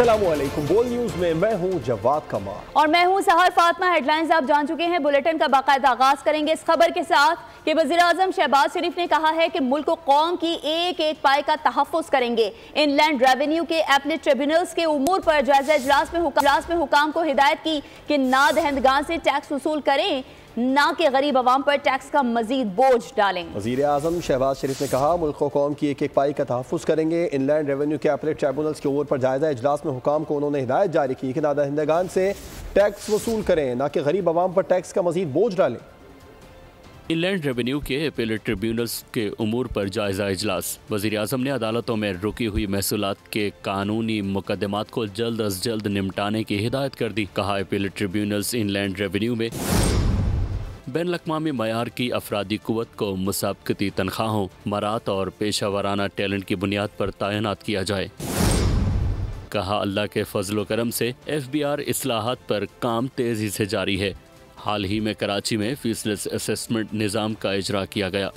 अस्सलामुअलैकुम। बोल न्यूज में मैं हूं जवाद कमाल और मैं हूं सहर फातिमा। हेडलाइंस आप जान चुके हैं। बुलेटिन का बाकायदा आगाज करेंगे इस खबर के साथ कि वजीर आजम शहबाज शरीफ ने कहा है कि मुल्क को कौम की एक एक पाई का तहफ़्फ़ुज़ करेंगे। इनलैंड रेवेन्यू के अपीलेट ट्रिब्यूनल्स के उमूर पर जायजा इजलास में हुकाम को हिदायत की कि ना दहंदगान से टैक्स वसूल करें, ना कि गरीब आवाम पर टैक्स का मजीद बोझ डालें। वज़ीर आज़म शहबाज शरीफ ने कहा मुल्क को कौम की एक एक पाई का तहफ़्फ़ुज़ करेंगे। इनलैंड रेवेन्यू के अपीलेट ट्रिब्यूनल्स के उमूर पर जायजा इजलास में हुकाम को उन्होंने हिदायत जारी की कि ना दहंदगान से टैक्स वसूल करें, ना कि गरीब आवाम पर टैक्स का मजीद बोझ डालें। इनलैंड रेवेन्यू के अपीलेट ट्रिब्यूनल्स के उमूर पर जायजा इजलास। वज़ीर आज़म ने अदालतों में रुकी हुई महसूलात के कानूनी मुकदमात को जल्द अज जल्द निपटाने की हिदायत कर दी। कहा अपीलेट ट्रिब्यूनल्स इनलैंड रेवेन्यू में बैन-अल-अक़वामी मयार की अफरादी कुव्वत को मुसाबकती तनख्वाहों, मरात और पेशा वराना टैलेंट की बुनियाद पर तैनात किया जाए। कहा अल्लाह के फजल करम से FBR इस्लाहात पर काम तेजी से जारी है। हाल ही में कराची में फीसलेस असेसमेंट निज़ाम का इजरा किया गया।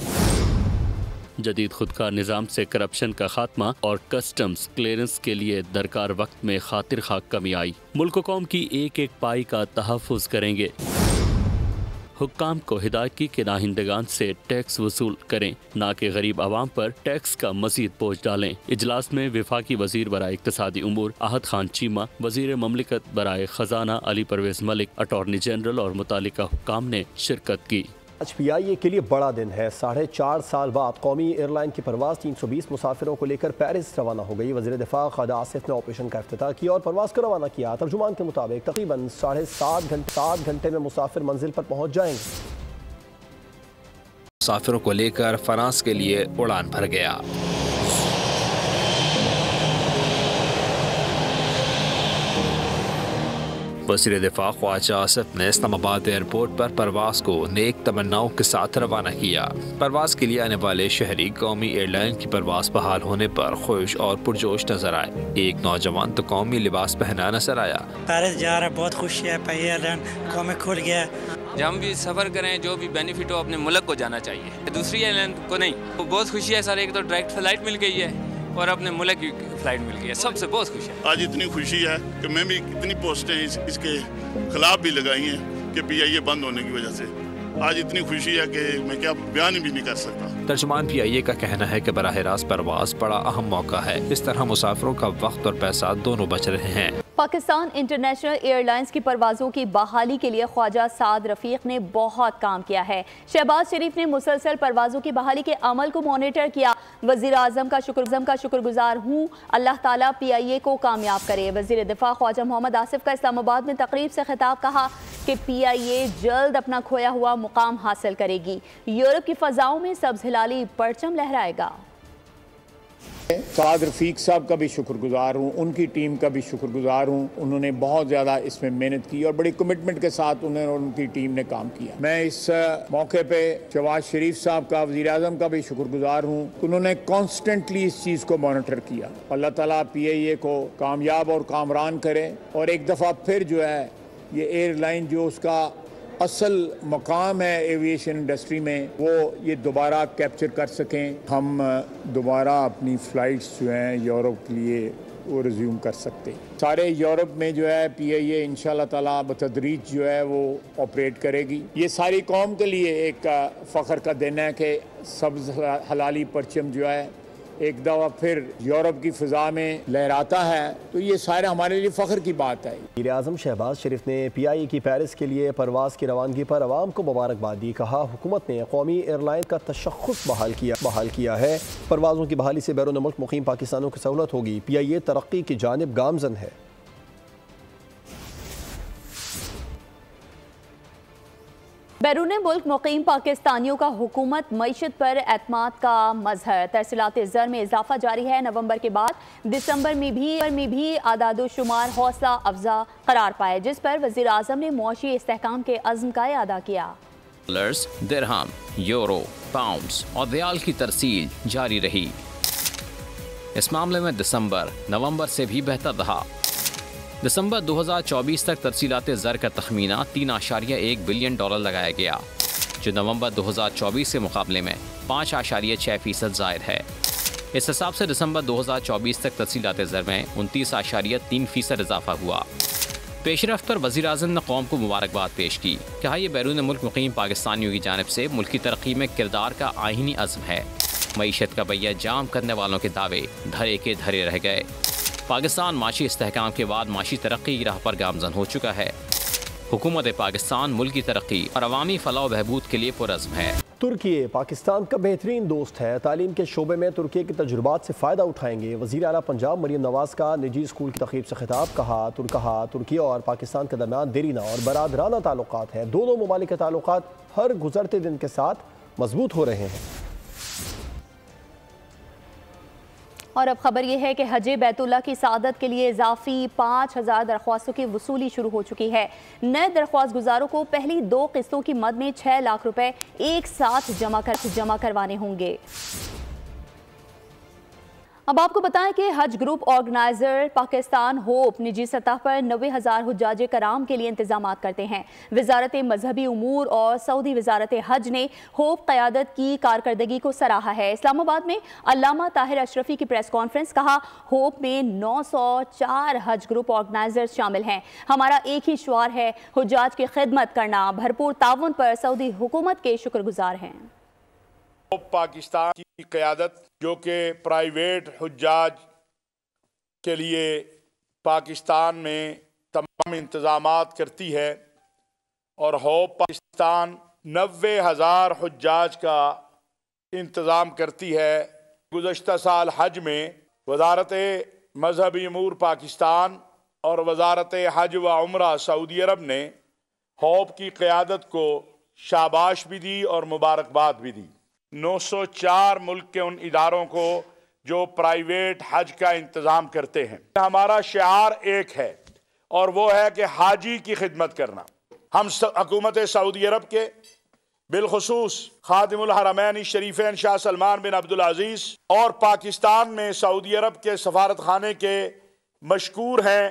जदीद खुदकार निज़ाम से करप्शन का खात्मा और कस्टम्स क्लियरेंस के लिए दरकार वक्त में खातिर खा कमी आई। मुल्क कौम की एक एक पाई का तहफ़्फ़ुज़ करेंगे। हुक्काम को हिदायत की कि नाहिंदगान से टैक्स वसूल करें, ना कि गरीब आवाम पर टैक्स का मजीद बोझ डालें। इजलास में वफाकी वजीर बराए इक्तिसादी उमूर अहद खान चीमा, वजीर ममलिकत बराए खजाना अली परवेज मलिक, अटॉर्नी जनरल और मुतालिका हुक्काम ने शिरकत की। आज PIA के लिए बड़ा दिन है। 4.5 साल बाद कौमी एयरलाइन की परवाज़ 320 मुसाफिरों को लेकर पेरिस रवाना हो गई। वज़ीर दिफा ख़ालिद आसिफ ने ऑपरेशन का इफ्तिताह किया और परवाज़ को रवाना किया। तर्जुमान के मुताबिक तकरीबन 7.5 घंटे में मुसाफिर मंजिल पर पहुँच जाएंगे। मुसाफिरों को लेकर फ्रांस के लिए उड़ान भर गया। वज़ीर दिफा ख्वाजा आसिफ ने इस्लामाबाद एयरपोर्ट पर परवास को नेक तमन्नाओं के साथ रवाना किया। परवास के लिए आने वाले शहरी कौमी एयरलाइन की परवास बहाल होने पर खुश और पुरजोश नजर आए। एक नौजवान तो कौमी लिबास पहना नजर आया। पेरिस जा रहा है, बहुत खुशी है। एयरलाइन कौमी खुल गया। जब हम भी सफ़र करें जो भी बेनिफिट हो अपने मुल्क को जाना चाहिए, दूसरी एयरलाइन को नहीं। तो बहुत खुशी है सर, एक तो डायरेक्ट फ्लाइट मिल गई है और अपने मुल्क की फ्लाइट मिल गई है, सबसे बहुत खुशी है। आज इतनी खुशी है कि मैं भी कितनी पोस्टें इसके खिलाफ भी लगाई हैं कि PIA बंद होने की वजह से। आज इतनी खुशी है कि मैं क्या बयान भी नहीं कर सकता। तर्जुमान PIA का कहना है कि बराह रास्त परवास बड़ा अहम मौका है। इस तरह मुसाफिरों का वक्त और पैसा दोनों बच रहे हैं। पाकिस्तान इंटरनेशनल एयरलाइंस की परवाज़ों की बहाली के लिए ख्वाजा साद रफ़ीक ने बहुत काम किया है। शहबाज शरीफ ने मुसलसल परवाज़ों की बहाली के अमल को मॉनिटर किया। वज़ीर आज़म का शुक्रगुजार हूँ, अल्लाह ताला PIA को कामयाब करे। वज़ीर दिफा ख्वाजा मोहम्मद आसिफ का इस्लामाबाद में तकरीब से खिताब। कहा कि PIA जल्द अपना खोया हुआ मुकाम हासिल करेगी। यूरोप की फ़ज़ाओं में सब्ज़ हिलाली परचम लहराएगा। साद रफ़ीक साहब का भी शुक्रगुजार हूँ, उनकी टीम का भी शुक्रगुजार हूँ। उन्होंने बहुत ज़्यादा इसमें मेहनत की और बड़ी कमिटमेंट के साथ उन्होंने और उनकी टीम ने काम किया। मैं इस मौके पे शहबाज शरीफ साहब का, वज़ीर आज़म का भी शुक्रगुजार हूँ। उन्होंने कॉन्स्टेंटली इस चीज़ को मॉनिटर किया। अल्लाह ताला PIA को कामयाब और कामरान करे और एक दफ़ा फिर जो है ये एयरलाइन जो उसका असल मकाम है एविएशन इंडस्ट्री में, वो ये दोबारा कैप्चर कर सकें। हम दोबारा अपनी फ़्लाइट्स जो हैं यूरोप के लिए वो रिज्यूम कर सकते हैं। सारे यूरोप में जो है PIA इंशाल्लाह ताला बतदरीज जो है वो ऑपरेट करेगी। ये सारी कौम के लिए एक फ़ख्र का दिन है कि सब्ज़ हलाली परचम जो है एक दफ़ा फिर यूरोप की फ़िज़ा में लहराता है, तो ये सारे हमारे लिए फ़ख्र की बात है। वज़ीर आज़म शहबाज शरीफ ने PIA की पेरिस के लिए परवाज़ की रवानगी पर आवाम को मुबारकबाद दी। कहा हुकूमत ने कौमी एयरलाइन का तशख़्ख़ुस बहाल किया है। परवाज़ों की बहाली से बैरून मुल्क मुक़ीम पाकिस्तानियों की सहूलत होगी। PIA तरक्की की जानिब गामज़न है। बैरून मुल्क मुक़ीम पाकिस्तानियों का हुकूमत मईशत पर एतमाद का मजहर। तरसीलात ज़र में इजाफा जारी है। नवंबर के बाद दिसंबर में भी आदादोशुमार हौसला अफजा करार पाए, जिस पर वज़ीर आज़म ने मुआशी इस्तेहकाम के अज़्म का अदा किया। डॉलर्स, दिरहम, यूरो, पाउंड्स और रियाल की तरसील जारी रही। इस मामले में दिसंबर नवंबर से भी बेहतर रहा। दिसंबर 2024 तक तरसीलात ज़र का तखमीना 3.1 बिलियन डॉलर लगाया गया, जो नवंबर 2024 के मुकाबले में 5.6% ज़ायद है। इस हिसाब से दिसंबर 2024 तक तफसीलात ज़र में 29.3% इजाफा हुआ। पेशरफ्त पर वज़ीर आज़म ने कौम को मुबारकबाद पेश की। कहा यह बैरून मुल्क मुक़ीम पाकिस्तानियों की जानिब से मुल्की तरक्की में किरदार का आईनी अज़्म है। मईशत का बैया जाम करने वालों के दावे धरे के धरे रह गए। पाकिस्तान माशी इस्तेहकाम के बाद माशी तरक्की की राह पर गामज़न हो चुका है। हुकूमत पाकिस्तान मुल्क की तरक्की और अवामी फलाह बहबूद के लिए पुरज़्म है। तुर्की पाकिस्तान का बेहतरीन दोस्त है। तालीम के शोबे में तुर्की के तजुर्बात से फ़ायदा उठाएंगे। वज़ीर आला पंजाब मरियम नवाज़ का निजी स्कूल की तक़रीब से खिताब। कहा तुर्की और पाकिस्तान के दरमियान देरीना और बरादराना ताल्लुकात हैं। दोनों ममालिक के ताल्लुकात हर गुजरते दिन के साथ मजबूत हो रहे हैं। और अब खबर यह है कि हजे बैतुल्लाह की सादत के लिए इजाफी 5000 दरख्वास्तों की वसूली शुरू हो चुकी है। नए दरख्वास्त गुजारों को पहली 2 किस्तों की मद में 6 लाख रुपए एक साथ जमा करवाने होंगे। अब आपको बताएं कि हज ग्रुप ऑर्गेनाइजर पाकिस्तान होप निजी सतह पर 90,000 हुज्जाज कराम के लिए इंतजामात करते हैं। वजारत मजहबी उमूर और सऊदी वजारत हज ने होप क़यादत की कारकर्दगी को सराहा है। इस्लामाबाद में अल्लामा ताहिर अशरफी की प्रेस कॉन्फ्रेंस। कहा होप में 904 हज ग्रुप ऑर्गेनाइजर्स शामिल हैं। हमारा एक ही शुआर है, हुज्जाज की खिदमत करना। भरपूर ताउन पर सऊदी हुकूमत के शुक्रगुजार हैं। पाकिस्तान की क़यादत जो कि प्राइवेट हुज्जाज के लिए पाकिस्तान में तमाम इंतज़ामात करती है और होप पाकिस्तान 90,000 हुज्जाज का इंतज़ाम करती है। गुज़श्ता साल हज में वजारत मजहबी उमूर पाकिस्तान और वजारत हज व उम्रा सऊदी अरब ने होप की क़यादत को शाबाश भी दी और मुबारकबाद भी दी। 904 मुल्क के उन इदारों को जो प्राइवेट हज का इंतज़ाम करते हैं। हमारा शिआर एक है और वो है कि हाजी की खिदमत करना। हम हुकूमत सऊदी अरब के बिलखुसूस खादिमुल हरमैन शरीफैन शाह सलमान बिन अब्दुल अजीज़ और पाकिस्तान में सऊदी अरब के सफारत खाने के मशकूर हैं।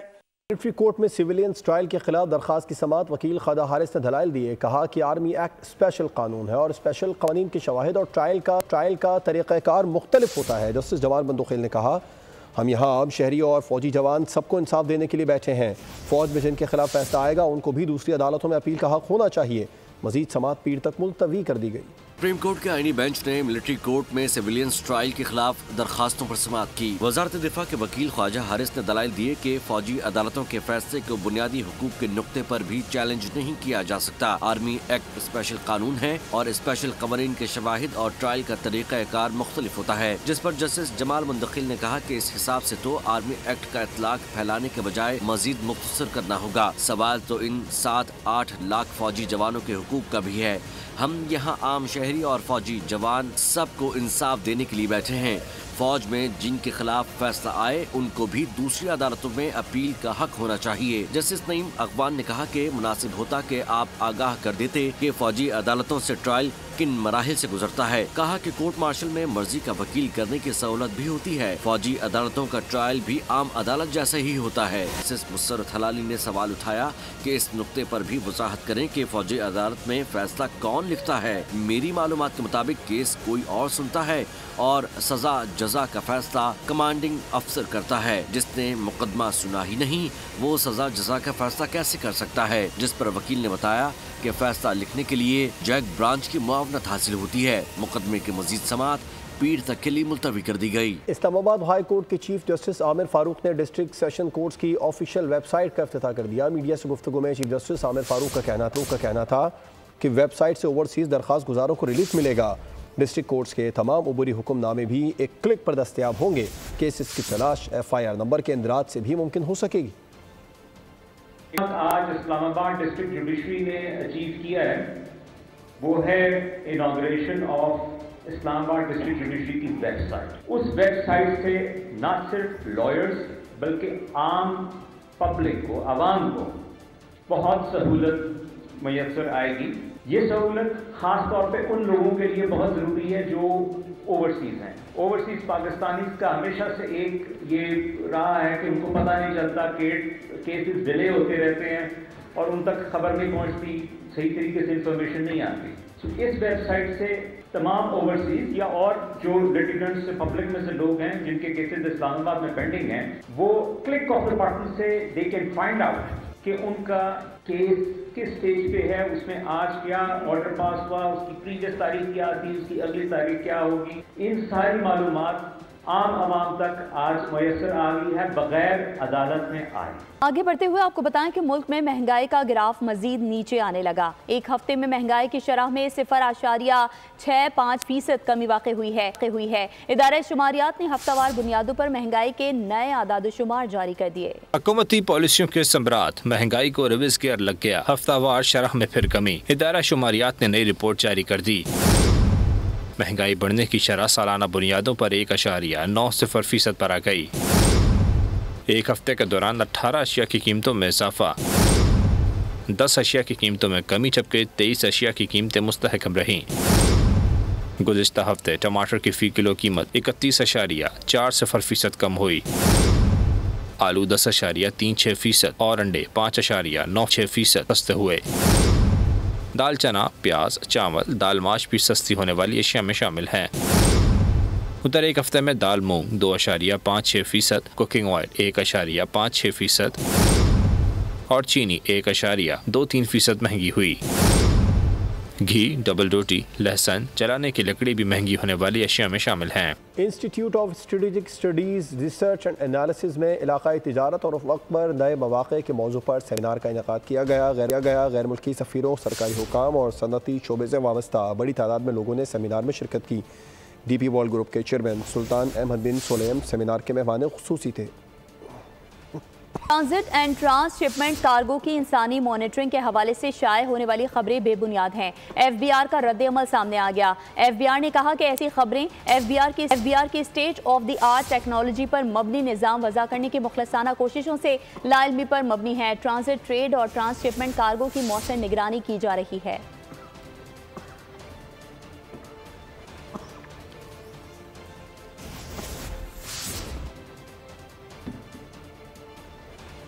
मिलिट्री कोर्ट में सिविलियंस ट्रायल के खिलाफ दरख्वास्त की समाअत वकील खादा हारिस ने दलाइल दिए। कहा कि आर्मी एक्ट स्पेशल कानून है और स्पेशल कानून के शवाहिद और ट्रायल का तरीक़ाकार मुख्तलिफ होता है। जस्टिस जमाल बंदुखिल ने कहा हम यहाँ आम शहरी और फौजी जवान सबको इंसाफ देने के लिए बैठे हैं। फौज में जिनके खिलाफ फैसला आएगा उनको भी दूसरी अदालतों में अपील का हक होना चाहिए। मजीद समाअत पीर तक मुलतवी कर दी गई। सुप्रीम कोर्ट के आईनी बेंच ने मिलिट्री कोर्ट में सिविलियंस ट्रायल के खिलाफ दरखास्तों पर समाअत की। वजारत दिफा के वकील ख्वाजा हारिस ने दलाइल दिए कि फौजी अदालतों के फैसले को बुनियादी हुकूक के नुक्ते पर भी चैलेंज नहीं किया जा सकता। आर्मी एक्ट स्पेशल कानून है और स्पेशल कवानीन के शवाहिद और ट्रायल का तरीक़ाकार मुख्तलिफ होता है, जिस पर जस्टिस जमाल मुंदखिल ने कहा कि इस हिसाब से तो आर्मी एक्ट का इतलाक फैलाने के बजाय मजीद मुख्तसर करना होगा। सवाल तो इन 7-8 लाख फौजी जवानों के हुकूक का भी है। हम यहाँ आम शहरी और फौजी जवान सबको इंसाफ देने के लिए बैठे हैं। फौज में जिनके खिलाफ फैसला आए उनको भी दूसरी अदालतों में अपील का हक होना चाहिए। जस्टिस नईम अगवान ने कहा कि मुनासिब होता कि आप आगाह कर देते कि फौजी अदालतों से ट्रायल किन मराहिल से गुजरता है। कहा कि कोर्ट मार्शल में मर्जी का वकील करने की सहूलत भी होती है। फौजी अदालतों का ट्रायल भी आम अदालत जैसा ही होता है। जस्टिस मुसर्रत हलाली ने सवाल उठाया कि इस नुक्ते पर भी वजाहत करें कि फौजी अदालत में फैसला कौन लिखता है। मेरी मालूमात के मुताबिक केस कोई और सुनता है और सजा जजा का फैसला कमांडिंग अफसर करता है। जिसने मुकदमा सुना ही नहीं वो सजा जजा का फैसला कैसे कर सकता है। जिस पर वकील ने बताया कि फैसला लिखने के लिए जज ब्रांच की मुआवनत हासिल होती है। मुकदमे के मजीद समाअत पीर तक के लिए मुलतवी कर दी गई। इस्लामाबाद हाई कोर्ट के चीफ जस्टिस आमिर फारूक ने डिस्ट्रिक्ट सेशन कोर्ट्स की ऑफिशियल वेबसाइट का इफ्तिताह कर दिया। मीडिया से गुफ्तगू में चीफ जस्टिस आमिर फारूक का कहना था कि वेबसाइट से ओवरसीज दरख्वास्त गुजारों को रिलीफ मिलेगा। डिस्ट्रिक्ट कोर्ट्स के तमाम उबूरी हुक्मनामे भी एक क्लिक पर दस्तयाब होंगे। केसेस की तलाश FIR नंबर के इंदराज से भी मुमकिन हो सकेगी। आज इस्लामाबाद डिस्ट्रिक्ट जुडिशरी ने अचीव किया है वो है inauguration of Islamabad district judiciary की वेबसाइट। उस वेबसाइट से न सिर्फ लॉयर्स बल्कि आम पब्लिक को, आवाम को बहुत सहूलत मैसर आएगी। ये सहूलत खास तौर पे उन लोगों के लिए बहुत ज़रूरी है जो ओवरसीज़ हैं। ओवरसीज़ पाकिस्तानी का हमेशा से एक ये रहा है कि उनको पता नहीं चलता, केसेस डिले होते रहते हैं और उन तक खबर नहीं पहुंचती, सही तरीके से इंफॉर्मेशन नहीं आती। तो इस वेबसाइट से तमाम ओवरसीज या और जो लिटिगेंट्स पब्लिक में से लोग हैं जिनके केसेस इस्लामाबाद में पेंडिंग हैं, वो क्लिक ऑफ द बटन से दे कैन फाइंड आउट कि उनका केस किस स्टेज पे है, उसमें आज क्या ऑर्डर पास हुआ, उसकी प्रीवियस तारीख क्या थी, उसकी अगली तारीख क्या होगी। इन सारी मालूमात आम आवाम तक आज मुयसर आ गई है बगैर अदालत में आए। आगे बढ़ते हुए आपको बताएं कि मुल्क में महंगाई का ग्राफ मजीद नीचे आने लगा। एक हफ्ते में महंगाई की शरह में 0.65% कमी वाक़ हुई है। इदारे शुमारियात ने हफ्तावार बुनियादों पर महंगाई के नए आदाद-ओ-शुमार जारी कर दिए। हुकूमती पॉलिसियों के संबरात महंगाई को रिविज गियर लग गया, हफ्तावार शरह में फिर कमी। इदारा शुमारियात ने नई रिपोर्ट जारी कर दी। महंगाई बढ़ने की शरह सालाना बुनियादों पर 1.90% पर आ गई। एक हफ्ते के दौरान 18 अशिया की कीमतों में इजाफा, 10 अशिया की कीमतों में कमी, जबकि 23 अशिया की कीमतें मुस्तहकम रहीं। गुज़िश्ता हफ्ते टमाटर की फ़ी किलो कीमत 31.40% कम हुई। आलू 10.36% और अंडे 5.96% सस्ते हुए। दाल, चना, प्याज, चावल, दाल माश भी सस्ती होने वाली अशिया में शामिल हैं। उधर एक हफ्ते में दाल मूंग 2.56%, कुकिंग ऑयल 1.56% और चीनी 1.23% महंगी हुई। घी, डबल रोटी, लहसुन, जलाने की लकड़ी भी महंगी होने वाली अशिया में शामिल हैं। Institute of strategic studies research and analysis में इलाकाई तिजारत और वक्त पर नए मौक़े के मौजू पर सेमिनार का इनेकाद किया गया। गैर मुल्की सफ़ीरों, सरकारी हुकाम और सनती शोबे से वाबस्ता बड़ी तादाद में लोगों ने सेमिनार में शिरकत की। DP वर्ल्ड ग्रुप के चेयरमैन सुल्तान अहमद बिन सोलेम सेमिनार के मेहमान खुसूसी थे। ट्रांजिट एंड ट्रांसशिपमेंट कार्गो की इंसानी मॉनिटरिंग के हवाले से शाये होने वाली खबरें बेबुनियाद हैं। FBR का रद्द-ए-अमल सामने आ गया। FBR ने कहा कि ऐसी खबरें FBR की state of the art technology पर मबनी निज़ाम वज़ा करने की मुखलसाना कोशिशों से लाइल्मी पर मबनी है। ट्रांजिट, ट्रेड और ट्रांसशिपमेंट कार्गो की मौसर निगरानी की जा रही है।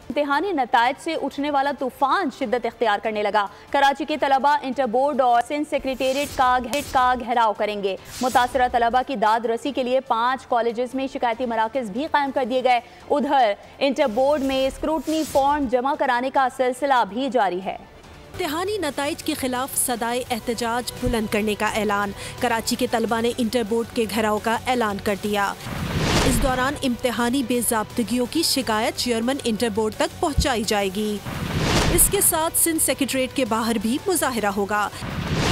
इम्तिहानी नतायज से उठने वाला तूफान शिद्दत इख्तियार करने लगा। कराची के तलबा इंटर बोर्ड और सिंध सेक्रेटेरिएट का घेराव करेंगे। मुतासरा तलबा की दाद रसी के लिए 5 कॉलेजेस में शिकायती मराकज़ भी कायम कर दिए गए। उधर इंटर बोर्ड में स्क्रूटनी फॉर्म जमा कराने का सिलसिला भी जारी है। इम्तिहानी नताइज के खिलाफ सदाए एहतजाज बुलंद करने का ऐलान। कराची के तलबा ने इंटर बोर्ड के घेराव का ऐलान कर दिया। इस दौरान इम्तिहानी बेज़ाब्तगियों की शिकायत चेयरमैन इंटर बोर्ड तक पहुंचाई जाएगी। इसके साथ सिंध सेक्रेटेरिएट के बाहर भी मुजाहिरा होगा।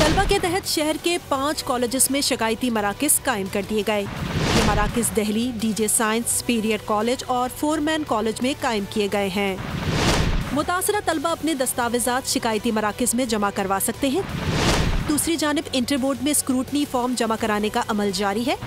तलबा के तहत शहर के 5 कॉलेजेस में शिकायती मराकज़ कायम कर दिए गए। ये मराकज़ Delhi, DJ science, period college और फोरमैन कॉलेज में कायम किए गए हैं। मुतासरा तलबा अपने दस्तावेजात शिकायती मराकज़ में जमा करवा सकते हैं। दूसरी जानिब इंटर बोर्ड में स्क्रूटनी फॉर्म जमा कराने का अमल जारी है।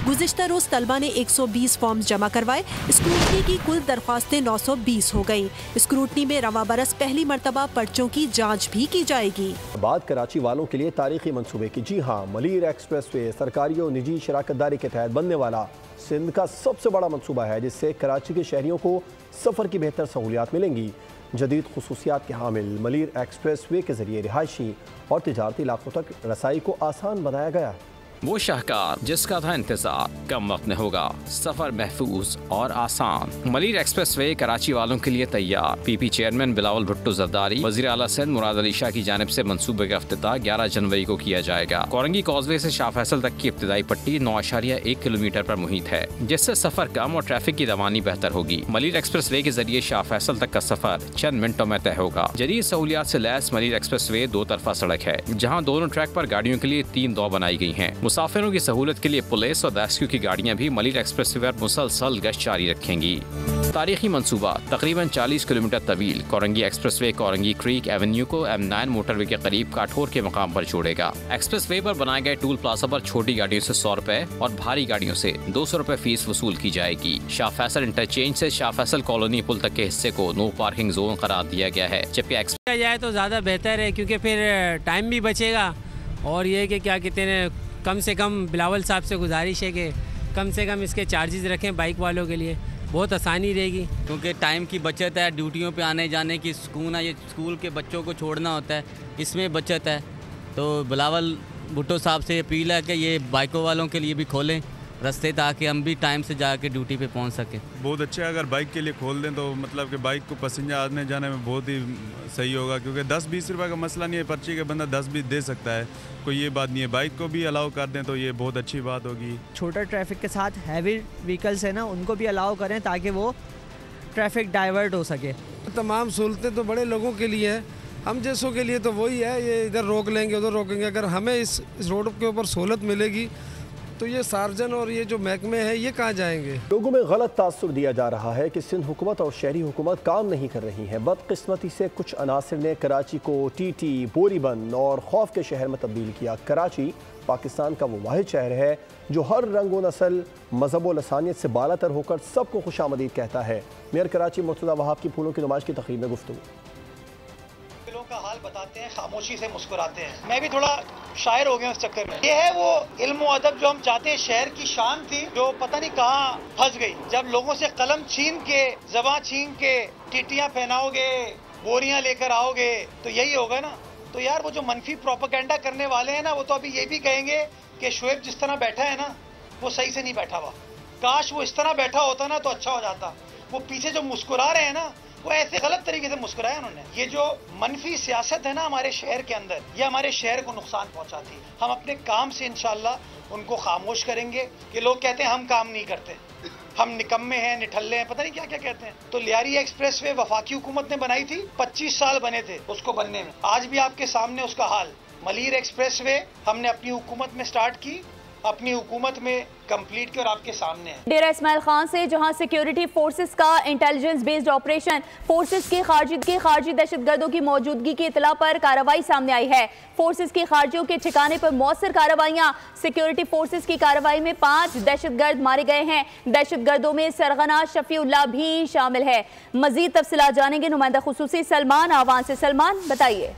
गुज़िश्ता रोज तलबा ने 120 फॉर्म्स जमा करवाए। स्क्रूटनी की कुल दरख्वास्तें 920 हो गई। स्क्रूटनी में रवा बरस पहली मरतबा पर्चों की जांच भी की जाएगी। बात कराची वालों के लिए तारीखी मंसूबे की। जी हाँ, मलीर एक्सप्रेसवे सरकारी और निजी शराकतदारी के तहत बनने वाला सिंध का सबसे बड़ा मंसूबा है, जिससे कराची के शहरियों को सफ़र की बेहतर सहूलियात मिलेंगी। जदीद खुसूसियात के हामिल मलीर एक्सप्रेसवे के जरिए रिहायशी और तिजारती इलाकों तक रसाई को आसान बनाया गया है। वो शाहकार जिसका था इंतजार कम वक्त में होगा, सफर महफूज और आसान। मलीर एक्सप्रेसवे कराची वालों के लिए तैयार। PP चेयरमैन बिलावल भुट्टो जरदारी, वज़ीर आला सिंध मुराद अली शाह की जानिब से मंसूबे का इफ्तिताह 11 जनवरी को किया जाएगा। कोरंगी कॉजवे से शाह फैसल तक की इब्तिदाई पट्टी 9.1 किलोमीटर पर मुहित है, जिससे सफर कम और ट्रैफिक की रवानी बेहतर होगी। मलीर एक्सप्रेसवे के जरिए शाह फैसल तक का सफर चंद मिनटों में तय होगा। जदीद सहूलियात से लैस मलीर एक्सप्रेसवे 2 तरफा सड़क है, जहाँ दोनों ट्रैक पर गाड़ियों के लिए 3 दौ बनाई गई है। मुसाफिरों की सहूलत के लिए पुलिस और रेस्क्यू की गाड़ियां भी मलीर एक्सप्रेसवे पर मुसलसल गश्त जारी रखेंगी। तारीखी मंसूबा तकरीबन 40 किलोमीटर तवील Korangi expressway Korangi creek Avenue को M9 मोटरवे के करीब काठोर के मकाम पर जोड़ेगा। एक्सप्रेसवे पर बनाए गए टूल प्लाजा पर छोटी गाड़ियों से 100 रुपए और भारी गाड़ियों से 200 रुपए फीस वसूल की जाएगी। शाह फैसल इंटरचेंज से शाह फैसल कॉलोनी पुल तक के हिस्से को नो पार्किंग जोन करार दिया गया है। जबकि एक्सप्रेस जाए तो ज़्यादा बेहतर है, क्योंकि फिर टाइम भी बचेगा और ये कि क्या कहते हैं, कम से कम बिलावल साहब से गुजारिश है कि कम से कम इसके चार्जेस रखें बाइक वालों के लिए, बहुत आसानी रहेगी। क्योंकि टाइम की बचत है, ड्यूटियों पे आने जाने की सुकून है, ये स्कूल के बच्चों को छोड़ना होता है, इसमें बचत है। तो बिलावल भुट्टो साहब से अपील है कि ये बाइकों वालों के लिए भी खोलें रास्ते, ताकि हम भी टाइम से जाके ड्यूटी पे पहुंच सकें। बहुत अच्छा है अगर बाइक के लिए खोल दें तो मतलब कि बाइक को पैसेंजर आने जाने में बहुत ही सही होगा, क्योंकि 10-20 रुपये का मसला नहीं है, पर्ची के बंदा 10 भी दे सकता है, कोई ये बात नहीं है। बाइक को भी अलाउ कर दें तो ये बहुत अच्छी बात होगी। छोटा ट्रैफिक के साथ हैवी व्हीकल्स है ना, उनको भी अलाउ करें ताकि वो ट्रैफिक डाइवर्ट हो सके। तमाम सहूलतें तो बड़े लोगों के लिए हैं, हम जैसों के लिए तो वही है, ये इधर रोक लेंगे उधर रोकेंगे। अगर हमें इस रोड के ऊपर सहूलत मिलेगी तो ये सार्जन और ये जो महकमे हैं ये कहाँ जाएंगे। लोगों में गलत तासुर दिया जा रहा है कि सिंध हुकूमत और शहरी हुकूमत काम नहीं कर रही है। बदकिस्मती से कुछ अनासिर ने कराची को टीटी, बोरीबंद और खौफ के शहर में तब्दील किया। कराची पाकिस्तान का वो वाहिद शहर है जो हर रंग व नस्ल, मजहब व लसानियत से बालातर होकर सबको खुशामदीद कहता है। मेयर कराची मुर्तज़ा वहाब की फूलों की नुमाइश की तकरीब में गुफ्तगू। का हाल बताते हैं, खामोशी से मुस्कुराते हैं। मैं भी थोड़ा शायर हो गया उस चक्कर में। ये है वो इल्म व अदब जो हम चाहते हैं। शहर की शान थी जो पता नहीं कहाँ फंस गई। जब लोगों से कलम छीन के, ज़बां छीन के टीटियां पहनाओगे, बोरियां लेकर आओगे तो यही होगा ना। तो यार वो जो मनफी प्रोपेगेंडा करने वाले हैं ना, वो तो अभी ये भी कहेंगे कि शुएब जिस तरह बैठा है ना वो सही से नहीं बैठा हुआ, काश वो इस तरह बैठा होता ना तो अच्छा हो जाता। वो पीछे जो मुस्कुरा रहे हैं ना वो ऐसे गलत तरीके से मुस्कुराया उन्होंने। ये जो मनफी सियासत है ना हमारे शहर के अंदर, ये हमारे शहर को नुकसान पहुंचाती है। हम अपने काम से इंशाल्लाह उनको खामोश करेंगे। कि लोग कहते हैं हम काम नहीं करते, हम निकम्मे हैं, निठल्ले हैं, पता नहीं क्या क्या कहते हैं। तो लियारी एक्सप्रेस वे वफाकी हुकूमत ने बनाई थी, 25 साल बने थे उसको बनने में। आज भी आपके सामने उसका हाल। मलीर एक्सप्रेस वे हमने अपनी हुकूमत में स्टार्ट की, अपनी हुकूमत में कंप्लीट की और आपके सामने है। डेरा इस्माइल खान से जहां सिक्योरिटी फोर्सेस का इंटेलिजेंस बेस्ड ऑपरेशन, फोर्सेस की खारजी दहशतगर्दों की मौजूदगी की इतला पर कार्रवाई सामने आई है। फोर्सेस की खारजियों के ठिकाने पर मौसर कार्रवाइयां। सिक्योरिटी फोर्सेस की कार्रवाई में 5 दहशतगर्द मारे गए हैं। दहशतगर्दों में सरगना शफीउल्लाह भी शामिल है। मजीद तफसीलात जानेंगे नुमाइंदा खुसूसी सलमान आवान से। सलमान बताइए।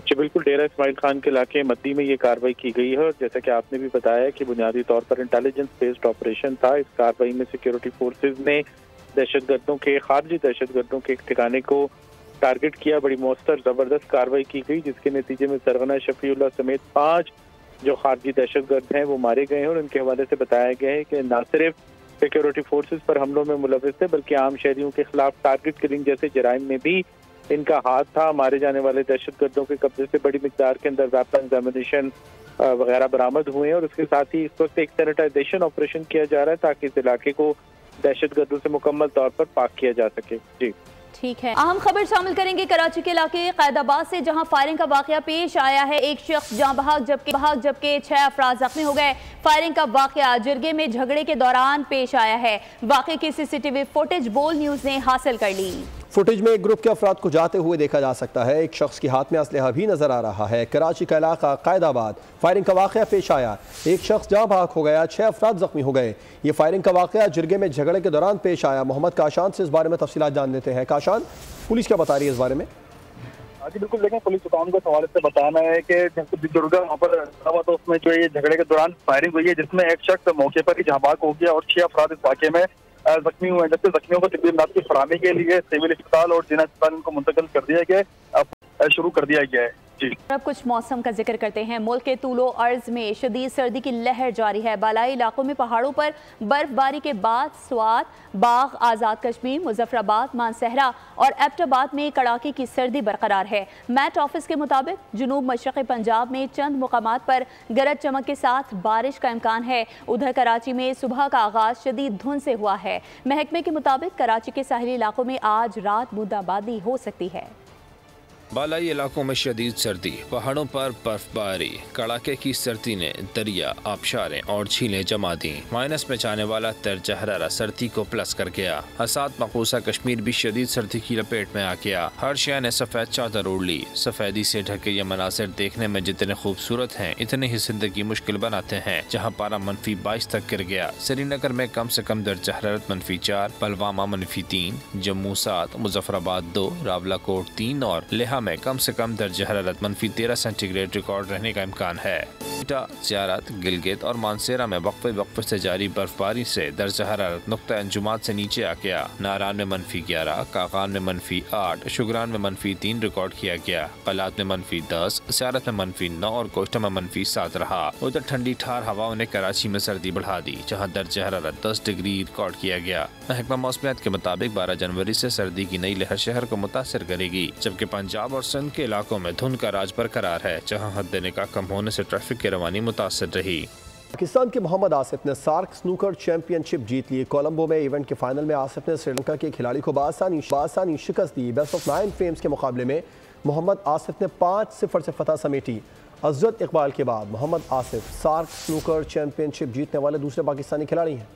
जी बिल्कुल, डेरा इस्माइल खान के इलाके मद्दी में ये कार्रवाई की गई है और जैसा कि आपने भी बताया कि बुनियादी तौर पर इंटेलिजेंस बेस्ड ऑपरेशन था। इस कार्रवाई में सिक्योरिटी फोर्सेज ने खारजी दहशतगर्दों के एक ठिकाने को टारगेट किया। बड़ी मौसर जबरदस्त कार्रवाई की गई जिसके नतीजे में सरगना शफीउल्लाह समेत 5 जो खारजी दहशतगर्द हैं वो मारे गए हैं और उनके हवाले से बताया गया है कि न सिर्फ सिक्योरिटी फोर्सेज पर हमलों में मुलविस थे बल्कि आम शहरियों के खिलाफ टारगेट किलिंग जैसे जराइम में भी इनका हाथ था। मारे जाने वाले दहशतगर्दों के कब्जे से बड़ी मिकदार के अंदर वेपन्स, एमुनिशन वगैरह बरामद हुए हैं और उसके साथ ही इस वक्त एक सैनिटाइजेशन ऑपरेशन किया जा रहा है ताकि इस इलाके को दहशतगर्दों से मुकम्मल तौर पर पाक किया जा सके। जी ठीक है, अहम खबर शामिल करेंगे कराची के इलाके कैदाबाद से जहां फायरिंग का वाकया पेश आया है। एक शख्स जान बहक जबकि 6 अफराद जख्मी हो गए। फायरिंग का वाकया जिरगे में झगड़े के दौरान पेश आया है। वाकये की सीसीटीवी फुटेज बोल न्यूज ने हासिल कर ली। फुटेज में एक ग्रुप के अफराद को जाते हुए देखा जा सकता है। एक शख्स के हाथ में असलहा भी नजर आ रहा है। कराची का इलाका कैदाबाद, फायरिंग का वाकया पेश आया। एक शख्स जाँ बहक हो गया, 6 अफराद जख्मी हो गए। ये फायरिंग का वाकया जिरगे में झगड़े के दौरान पेश आया। मोहम्मद काशान से इस बारे में तफसीलात जान लेते हैं। काशान, पुलिस क्या बता रही है इस बारे में? जी बिल्कुल, देखें पुलिस हुकाम को हवाले से बताना है कि दुर्गा वहाँ पर हुआ तो उसमें जो ये झगड़े के दौरान फायरिंग हुई है जिसमें एक शख्स मौके पर ही जहाँ बहक हो गया और 6 अफराद इस वाक़े में जख्मी हुए हैं। जबकि जख्मियों को तकरीबन इमदाद की फराहमी के लिए सिविल अस्पताल और जिला अस्पताल को मुंतकिल कर दिया गया, शुरू कर दिया गया है। अब कुछ मौसम का जिक्र करते हैं। मुल्क के तूलो अर्ज में शदीद सर्दी की लहर जारी है। बालाई इलाकों में पहाड़ों पर बर्फबारी के बाद स्वात, बाग, आज़ाद कश्मीर, मुजफ्फराबाद, मानसहरा और एबटाबाद में कड़ाके की सर्दी बरकरार है। मैट ऑफिस के मुताबिक जुनूब मशरक़ी पंजाब में चंद मुकामात पर गरज चमक के साथ बारिश का इम्कान है। उधर कराची में सुबह का आगाज शदीद धुंध से हुआ है। महकमे के मुताबिक कराची के साहिली इलाकों में आज रात बूंदाबांदी हो सकती है। बालाई इलाकों में शदीद सर्दी, पहाड़ों पर बर्फबारी, कड़ाके की सर्दी ने दरिया, आबशारें और झीलें जमा दी। माइनस में जाने वाला दर्जा हरारा सर्दी को प्लस कर गया। हसात मकबूसा कश्मीर भी शदीद सर्दी की लपेट में आ गया। हर शय ने सफेद चादर ओढ़ ली। सफेदी से ढके ये मनासिर देखने में जितने खूबसूरत हैं इतने ही जिंदगी मुश्किल बनाते हैं। जहाँ पारा -22 तक गिर गया। श्रीनगर में कम से कम दर्जा हरारत -4, पलवामा -3, जम्मू 7, मुजफ्फराबाद 2, रावलाकोट 3 और लेहा में कम से कम दर्जा हरारत -13 सेंटीग्रेड रिकॉर्ड रहने का इम्कान है। ज़ियारत, गिलगित और मानसेरा में वक्फे से जारी बर्फबारी से दर्जा हरारत नुक्ता अंजुमात से नीचे आ गया। नारान में -11, कागान में -8, शुगरान में -3 रिकॉर्ड किया गया। कलात में -10, ज़ियारत में -9 और कोष्टा में -7 रहा। उधर ठंडी ठार हवाओं ने कराची में सर्दी बढ़ा दी, जहाँ दर्जा हरारत 10 डिग्री रिकॉर्ड किया गया। महकमा मौसमियात के मुताबिक 12 जनवरी से सर्दी की नई लहर शहर को मुतासर करेगी, जबकि पंजाब और सिंध के इलाकों में धुंध का राज बरकरार है, जहाँ हद निकाह कम होने से ट्रैफिक की रवानी मुतासर रही। पाकिस्तान के मोहम्मद आसिफ ने सार्क स्नूकर चैंपियनशिप जीत ली। कोलंबो में इवेंट के फाइनल में आसिफ ने श्रीलंका के खिलाड़ी को बासानी शिकस्त दी। बेस्ट ऑफ 9 फ्रेम्स के मुकाबले में मोहम्मद आसिफ ने 5-0 से फतह समेटी। अजरत इकबाल के बाद Mohammad Asif SAARC snooker championship जीतने वाले दूसरे पाकिस्तानी खिलाड़ी हैं।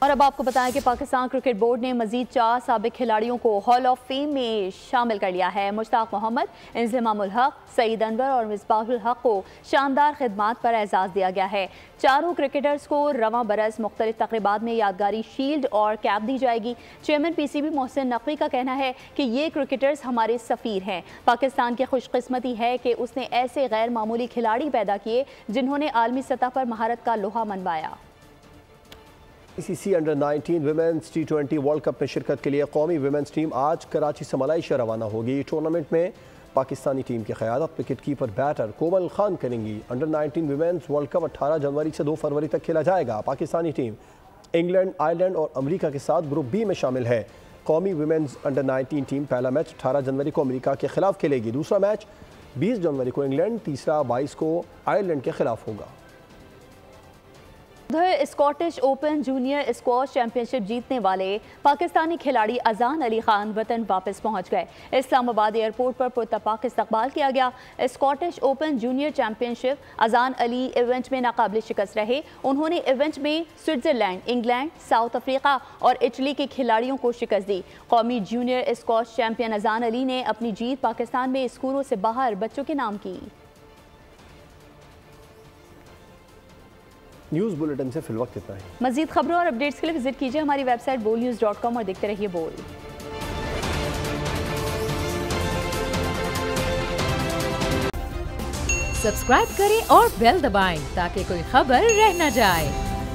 और अब आपको बताएं कि पाकिस्तान क्रिकेट बोर्ड ने मजीद 4 साबिक खिलाड़ियों को हॉल ऑफ फेम में शामिल कर लिया है। मुश्ताक मोहम्मद, इंज़मामुल हक, सईद अनवर और मिसबाहुल हक को शानदार खिदमात पर एजाज़ दिया गया है। चारों क्रिकेटर्स को रवां बरस मुख्तलिफ तक़रीबात में यादगारी शील्ड और कैप दी जाएगी। चेयरमैन PCB मोहसिन नकवी का कहना है कि ये क्रिकेटर्स हमारे सफ़ीर हैं। पाकिस्तान की खुशकिस्मती है कि उसने ऐसे गैर मामूली खिलाड़ी पैदा किए जिन्होंने आलमी सतह पर महारत का लोहा मनवाया। ICC under 19 women's T20 world cup में शिरकत के लिए कौमी विमेंस टीम आज कराची से मलाइशिया रवाना होगी। टूर्नामेंट में पाकिस्तानी टीम की क़यादत विकेट कीपर बैटर कोमल खान करेंगी। अंडर 19 विमेंस वर्ल्ड कप 18 जनवरी से 2 फरवरी तक खेला जाएगा। पाकिस्तानी टीम इंग्लैंड, आयरलैंड और अमेरिका के साथ ग्रुप B में शामिल है। कौमी विमेंस अंडर 19 टीम पहला मैच 18 जनवरी को अमेरिका के खिलाफ खेलेगी। दूसरा मैच 20 जनवरी को इंग्लैंड, तीसरा 22 को आयरलैंड के खिलाफ होगा। उधर Scottish open junior squash championship जीतने वाले पाकिस्तानी खिलाड़ी अजान अली खान वतन वापस पहुंच गए। इस्लामाबाद एयरपोर्ट पर पुरतपाक इस्तकबाल किया गया। स्कॉटिश ओपन जूनियर चैंपियनशिप अजान अली इवेंट में नाकाबिल शिकस्त रहे। उन्होंने इवेंट में स्विट्जरलैंड, इंग्लैंड, साउथ अफ्रीका और इटली के खिलाड़ियों को शिकस्त दी। कौमी जूनियर स्क्वॉश चैंपियन अजान अली ने अपनी जीत पाकिस्तान में स्कूलों से बाहर बच्चों के नाम की। न्यूज़ बुलेटिन से फिलवक्त इतना ही। मजीद खबरों और अपडेट्स के लिए विजिट कीजिए हमारी वेबसाइट bolnews.com और देखते रहिए बोल। सब्सक्राइब करें और बेल दबाएं ताकि कोई खबर रह न जाए।